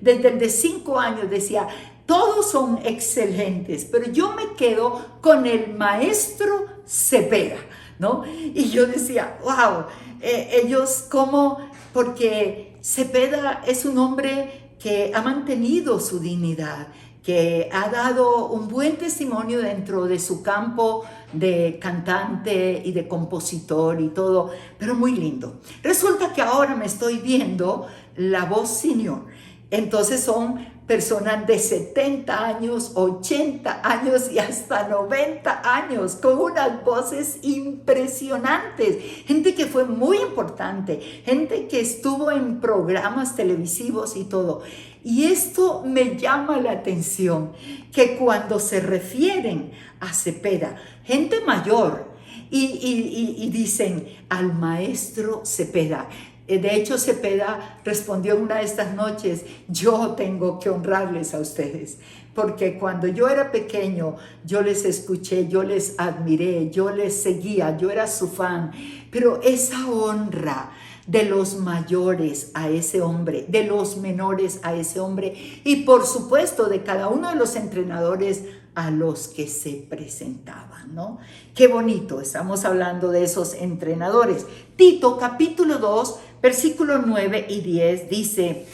[SPEAKER 1] el de 5 años decía: todos son excelentes, pero yo me quedo con el maestro Cepeda, ¿no? Y yo decía: wow, ellos cómo, porque Cepeda es un hombre que ha mantenido su dignidad, que ha dado un buen testimonio dentro de su campo de cantante y de compositor y todo, pero muy lindo. Resulta que ahora me estoy viendo La Voz Senior. Entonces son personas de 70 años, 80 años y hasta 90 años, con unas voces impresionantes. Gente que fue muy importante, gente que estuvo en programas televisivos y todo. Y esto me llama la atención, que cuando se refieren a Cepeda, gente mayor, y dicen al maestro Cepeda. De hecho, Cepeda respondió una de estas noches: yo tengo que honrarles a ustedes, porque cuando yo era pequeño, yo les escuché, yo les admiré, yo les seguía, yo era su fan. Pero esa honra de los mayores a ese hombre, de los menores a ese hombre, y por supuesto de cada uno de los entrenadores a los que se presentaban, ¿no? Qué bonito, estamos hablando de esos entrenadores. Tito capítulo 2, versículos 9 y 10 dice: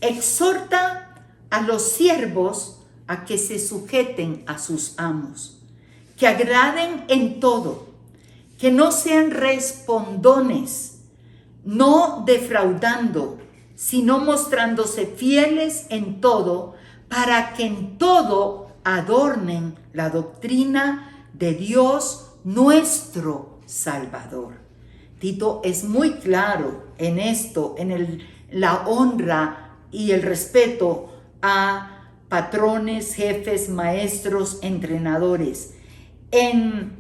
[SPEAKER 1] exhorta a los siervos a que se sujeten a sus amos que agraden en todo, que no sean respondones, no defraudando, sino mostrándose fieles en todo, para que en todo adornen la doctrina de Dios nuestro Salvador. Tito es muy claro en esto, en la honra y el respeto a patrones, jefes, maestros, entrenadores. En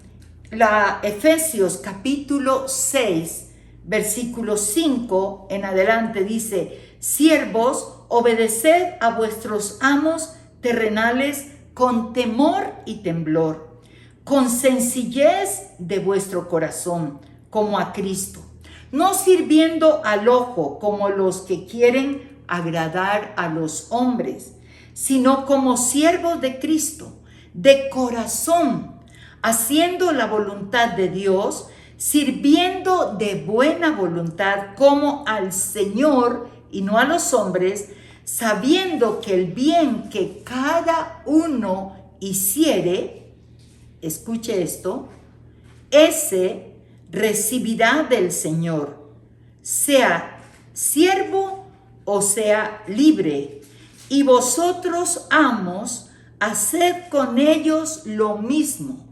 [SPEAKER 1] la Efesios capítulo 6, versículo 5 en adelante dice: siervos, obedeced a vuestros amos terrenales con temor y temblor, con sencillez de vuestro corazón, como a Cristo, no sirviendo al ojo como los que quieren agradar a los hombres, sino como siervos de Cristo, de corazón, haciendo la voluntad de Dios, sirviendo de buena voluntad como al Señor y no a los hombres, sabiendo que el bien que cada uno hiciere, escuche esto, ese recibirá del Señor, sea siervo o sea libre. Y vosotros, amos, haced con ellos lo mismo,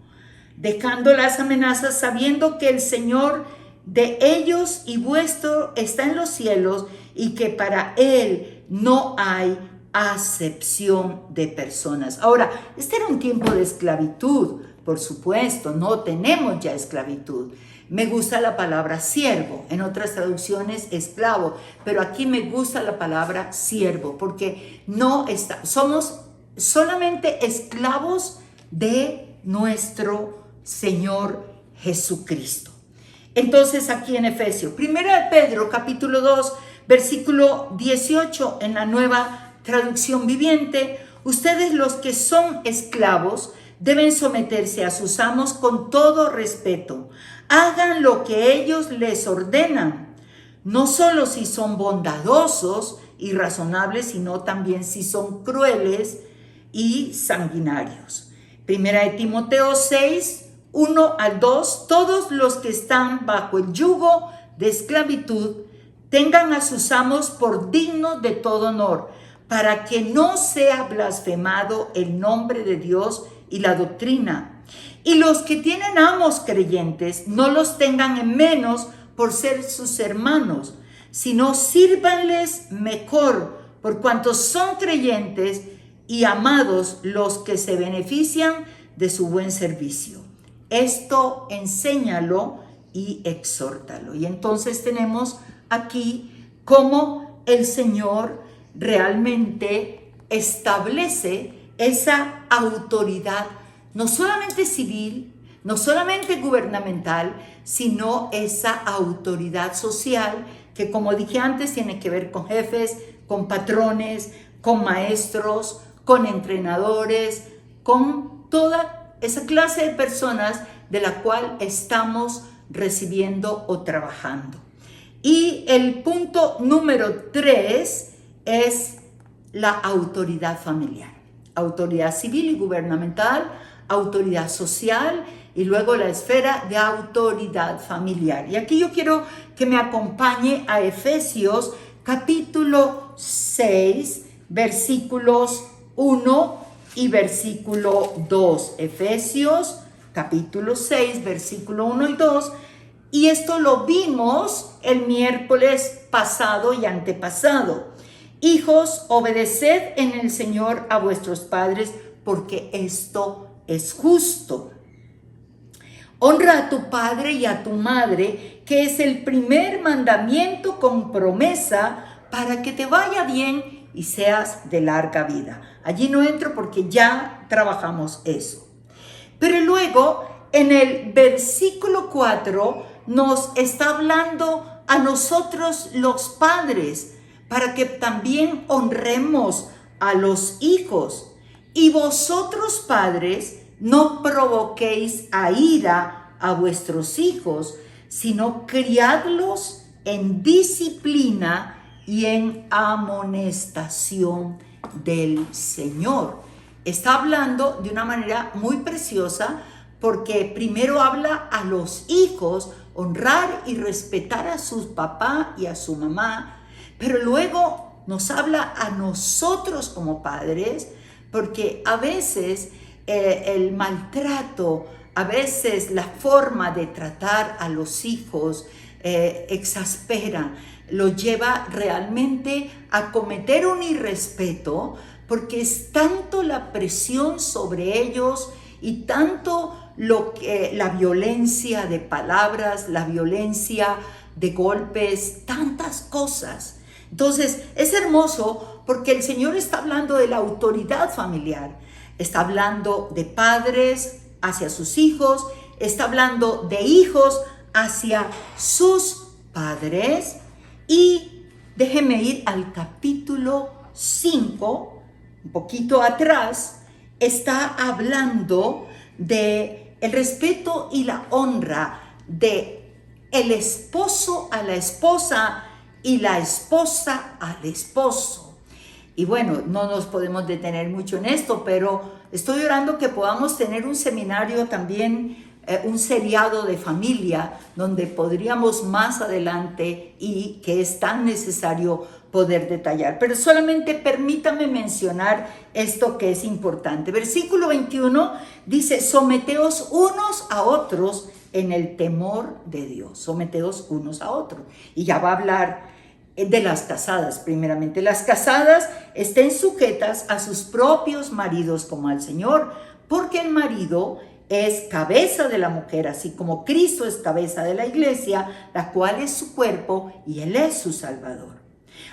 [SPEAKER 1] dejando las amenazas, sabiendo que el Señor de ellos y vuestro está en los cielos, y que para Él no hay acepción de personas. Ahora, este era un tiempo de esclavitud, por supuesto, no tenemos ya esclavitud. Me gusta la palabra siervo, en otras traducciones esclavo, pero aquí me gusta la palabra siervo, porque somos solamente esclavos de nuestro Señor Jesucristo. Entonces aquí en Efesios, 1 Pedro capítulo 2, versículo 18 en la Nueva Traducción Viviente: ustedes, los que son esclavos, deben someterse a sus amos con todo respeto. Hagan lo que ellos les ordenan, no solo si son bondadosos y razonables, sino también si son crueles y sanguinarios. Primera de Timoteo 6, 1 al 2: todos los que están bajo el yugo de esclavitud tengan a sus amos por dignos de todo honor, para que no sea blasfemado el nombre de Dios y la doctrina. Y los que tienen amos creyentes no los tengan en menos por ser sus hermanos, sino sírvanles mejor, por cuanto son creyentes y amados los que se benefician de su buen servicio. Esto enséñalo y exhórtalo. Y entonces tenemos aquí cómo el Señor realmente establece esa autoridad, no solamente civil, no solamente gubernamental, sino esa autoridad social que, como dije antes, tiene que ver con jefes, con patrones, con maestros, con entrenadores, con toda esa clase de personas de la cual estamos recibiendo o trabajando. Y el punto número 3 es la autoridad familiar, autoridad civil y gubernamental, autoridad social y luego la esfera de autoridad familiar. Y aquí yo quiero que me acompañe a Efesios capítulo 6, versículos 1 y versículo 2. Efesios capítulo 6, versículo 1 y 2. Y esto lo vimos el miércoles pasado y antepasado. Hijos, obedeced en el Señor a vuestros padres, porque esto es justo. Honra a tu padre y a tu madre, que es el primer mandamiento con promesa para que te vaya bien y seas de larga vida. Allí no entro porque ya trabajamos eso. Pero luego en el versículo 4 nos está hablando a nosotros los padres para que también honremos a los hijos. Y vosotros, padres, no provoquéis a ira a vuestros hijos, sino criadlos en disciplina y en amonestación del Señor. Está hablando de una manera muy preciosa porque primero habla a los hijos, honrar y respetar a su papá y a su mamá, pero luego nos habla a nosotros como padres, porque a veces el maltrato, a veces la forma de tratar a los hijos exaspera, lo lleva realmente a cometer un irrespeto, porque es tanto la presión sobre ellos y tanto la violencia de palabras, la violencia de golpes, tantas cosas. Entonces es hermoso porque el Señor está hablando de la autoridad familiar, está hablando de padres hacia sus hijos, está hablando de hijos hacia sus padres. Y déjenme ir al capítulo 5, un poquito atrás, está hablando de el respeto y la honra de el esposo a la esposa y la esposa al esposo. Y bueno, no nos podemos detener mucho en esto, pero estoy orando que podamos tener un seminario también, un seriado de familia, donde podríamos más adelante, y que es tan necesario poder detallar. Pero solamente permítame mencionar esto que es importante. Versículo 21 dice: someteos unos a otros en el temor de Dios. Someteos unos a otros. Y ya va a hablar de las casadas primeramente. Las casadas estén sujetas a sus propios maridos como al Señor, porque el marido es cabeza de la mujer, así como Cristo es cabeza de la iglesia, la cual es su cuerpo y Él es su Salvador.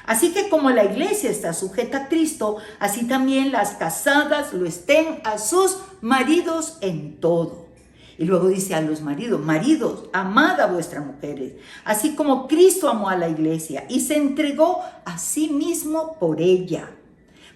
[SPEAKER 1] Así que como la iglesia está sujeta a Cristo, así también las casadas lo estén a sus maridos en todo. Y luego dice a los maridos: maridos, amad a vuestras mujeres, así como Cristo amó a la iglesia y se entregó a sí mismo por ella,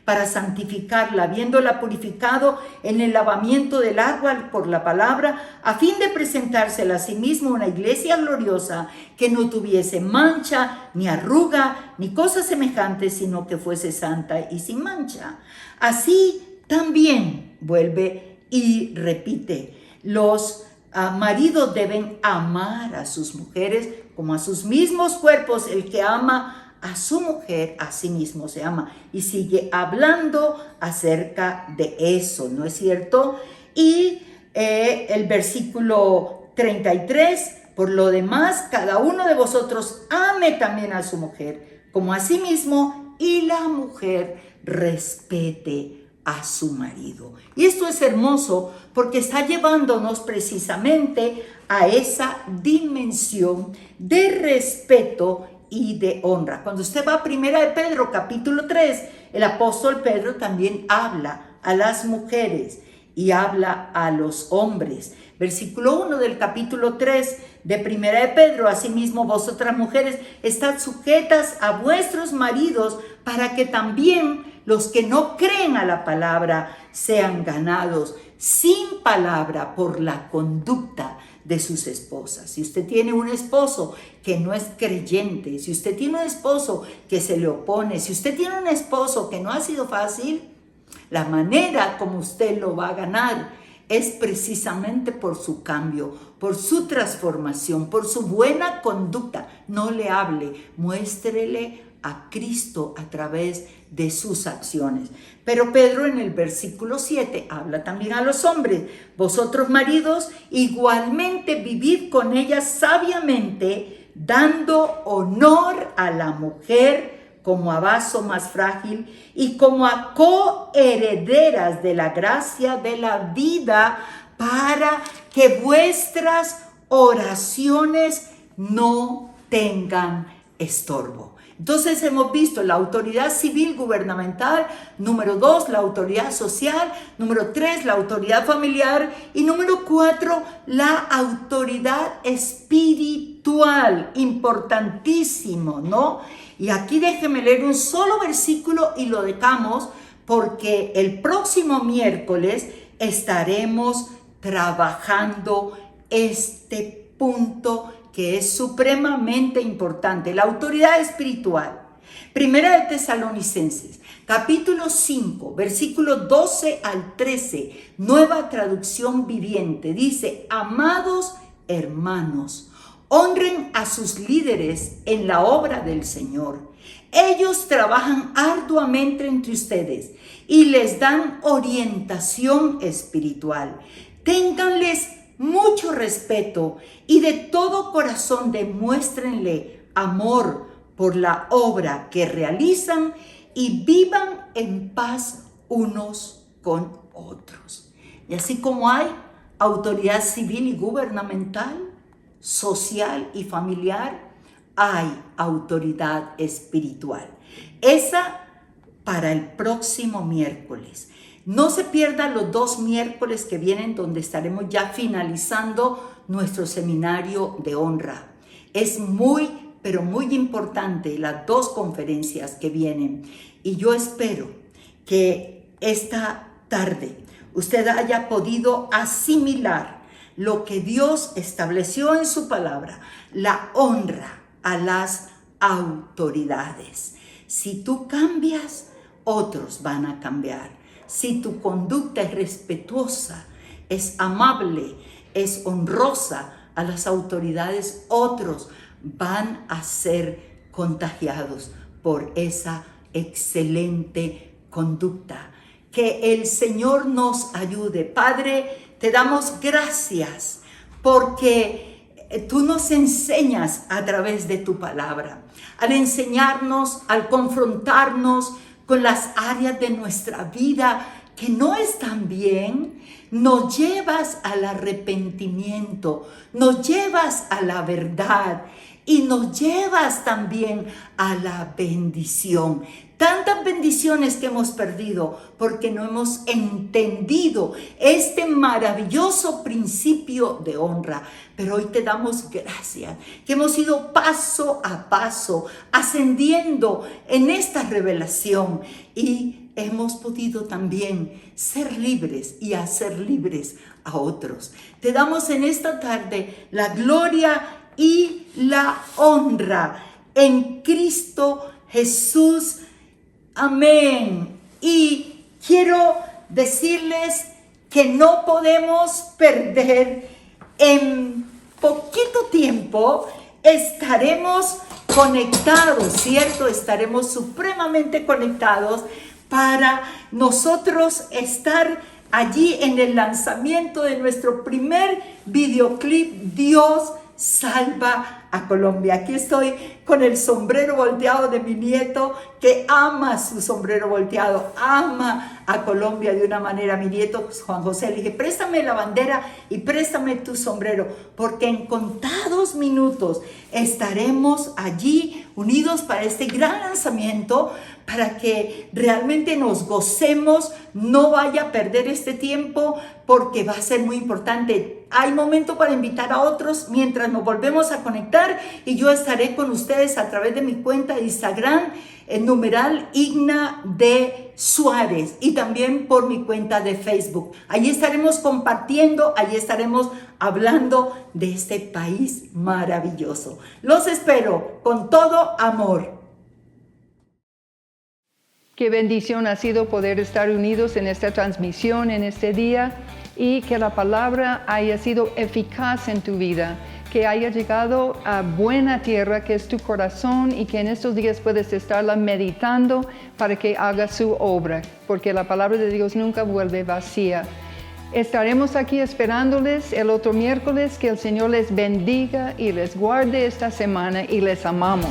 [SPEAKER 1] para santificarla, habiéndola purificado en el lavamiento del agua por la palabra, a fin de presentársela a sí mismo una iglesia gloriosa, que no tuviese mancha, ni arruga, ni cosa semejante, sino que fuese santa y sin mancha. Así también, vuelve y repite, los maridos deben amar a sus mujeres como a sus mismos cuerpos. El que ama a su mujer, a sí mismo se ama. Y sigue hablando acerca de eso, ¿no es cierto? Y el versículo 33, por lo demás, cada uno de vosotros ame también a su mujer como a sí mismo, y la mujer respete a su marido. Y esto es hermoso porque está llevándonos precisamente a esa dimensión de respeto y de honra. Cuando usted va a Primera de Pedro, capítulo 3, el apóstol Pedro también habla a las mujeres y habla a los hombres. Versículo 1 del capítulo 3 de Primera de Pedro: asimismo vosotras mujeres, estad sujetas a vuestros maridos, para que también los que no creen a la palabra sean ganados sin palabra por la conducta de sus esposas. Si usted tiene un esposo que no es creyente, si usted tiene un esposo que se le opone, si usted tiene un esposo que no ha sido fácil, la manera como usted lo va a ganar es precisamente por su cambio, por su transformación, por su buena conducta. No le hable, muéstrele a Cristo a través de sus acciones. Pero Pedro en el versículo 7 habla también a los hombres: vosotros maridos igualmente vivid con ellas sabiamente, dando honor a la mujer como a vaso más frágil y como a coherederas de la gracia de la vida, para que vuestras oraciones no tengan estorbo. Entonces hemos visto la autoridad civil gubernamental, número 2, la autoridad social, número 3, la autoridad familiar, y número 4, la autoridad espiritual. Importantísimo, ¿no? Y aquí déjenme leer un solo versículo y lo dejamos, porque el próximo miércoles estaremos trabajando este punto que es supremamente importante. La autoridad espiritual.
[SPEAKER 4] Primera de Tesalonicenses, capítulo 5, versículos 12 al 13, Nueva Traducción Viviente, dice: amados hermanos, honren a sus líderes en la obra del Señor. Ellos trabajan arduamente entre ustedes y les dan orientación espiritual. Ténganles mucho respeto y de todo corazón demuéstrenle amor por la obra que realizan y vivan en paz unos con otros. Y así como hay autoridad civil y gubernamental, social y familiar, hay autoridad espiritual. Esa para el próximo miércoles. No se pierdan los 2 miércoles que vienen, donde estaremos ya finalizando nuestro seminario de honra. Es pero muy importante las 2 conferencias que vienen. Y yo espero que esta tarde usted haya podido asimilar lo que Dios estableció en su palabra, la honra a las autoridades. Si tú cambias, otros van a cambiar. Si tu conducta es respetuosa, es amable, es honrosa a las autoridades, otros van a ser contagiados por esa excelente conducta. Que el Señor nos ayude. Padre, te damos gracias porque tú nos enseñas a través de tu palabra. Al enseñarnos, al confrontarnos con las áreas de nuestra vida que no están bien, nos llevas al arrepentimiento, nos llevas a la verdad y nos llevas también a la bendición. Tantas bendiciones que hemos perdido porque no hemos entendido este maravilloso principio de honra. Pero hoy te damos gracias que hemos ido paso a paso ascendiendo en esta revelación y hemos podido también ser libres y hacer libres a otros. Te damos en esta tarde la gloria y la honra en Cristo Jesús. Amén. Y quiero decirles que no podemos perder. En poquito tiempo estaremos conectados, ¿cierto? Estaremos supremamente conectados para nosotros estar allí en el lanzamiento de nuestro primer videoclip, Dios salva a Colombia. Aquí estoy con el sombrero volteado de mi nieto, que ama su sombrero volteado, ama a Colombia de una manera. Mi nieto Juan José le dije: préstame la bandera y préstame tu sombrero, porque en contados minutos estaremos allí unidos para este gran lanzamiento, para que realmente nos gocemos. No vaya a perder este tiempo porque va a ser muy importante. Hay momento para invitar a otros mientras nos volvemos a conectar, y yo estaré con ustedes a través de mi cuenta de Instagram, el numeral Igna de Suárez, y también por mi cuenta de Facebook. Allí estaremos compartiendo, allí estaremos hablando de este país maravilloso. Los espero con todo amor.
[SPEAKER 1] Qué bendición ha sido poder estar unidos en esta transmisión, en este día, y que la palabra haya sido eficaz en tu vida, que haya llegado a buena tierra, que es tu corazón, y que en estos días puedes estarla meditando para que haga su obra, porque la palabra de Dios nunca vuelve vacía. Estaremos aquí esperándoles el otro miércoles. Que el Señor les bendiga y les guarde esta semana, y les amamos.